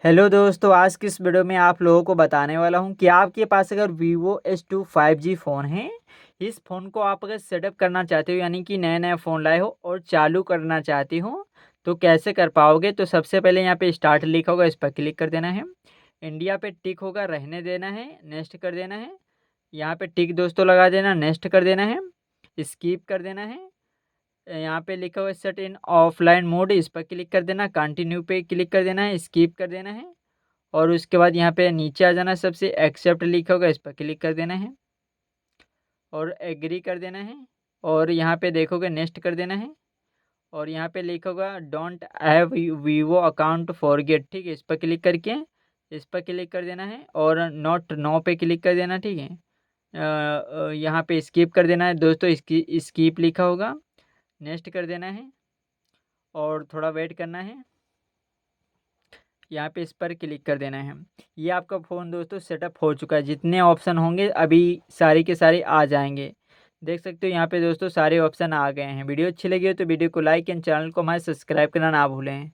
Hello दोस्तों, आज की इस वीडियो में आप लोगों को बताने वाला हूं कि आपके पास अगर Vivo S2 5G फ़ोन है, इस फ़ोन को आप अगर सेटअप करना चाहते हो यानी कि नया-नया फ़ोन लाए हो और चालू करना चाहते हो, तो कैसे कर पाओगे? तो सबसे पहले यहाँ पे स्टार्ट लिखा होगा, इस पर क्लिक कर देना है। इंडिया पे टिक होगा, रहने देना है, नेक्स्ट कर देना है। यहाँ पे टिक दोस्तों लगा देना, नेक्स्ट कर देना है, स्किप कर देना है। यहाँ पे लिखा हुआ है सेट इन ऑफलाइन मोड, इस पर क्लिक कर देना, कंटिन्यू पे क्लिक कर देना है, स्किप कर देना है। और उसके बाद यहाँ पे नीचे आ जाना, सबसे एक्सेप्ट लिखा होगा, इस पर क्लिक कर देना है और एग्री कर देना है। और यहाँ पे देखोगे नेक्स्ट कर देना है और यहाँ पे लिखा होगा don't have Vivo account forget, ठीक है, इस पर क्लिक करके इस पर क्लिक कर देना है और नॉट नो पे क्लिक कर देना, ठीक है। यहाँ पे स्किप कर देना है दोस्तों, स्किप लिखा होगा, नेक्स्ट कर देना है और थोड़ा वेट करना है। यहाँ पे इस पर क्लिक कर देना है। ये आपका फ़ोन दोस्तों सेटअप हो चुका है। जितने ऑप्शन होंगे अभी सारे के सारे आ जाएंगे। देख सकते हो यहाँ पे दोस्तों सारे ऑप्शन आ गए हैं। वीडियो अच्छी लगी हो तो वीडियो को लाइक एंड चैनल को हमारे सब्सक्राइब करना ना भूलें।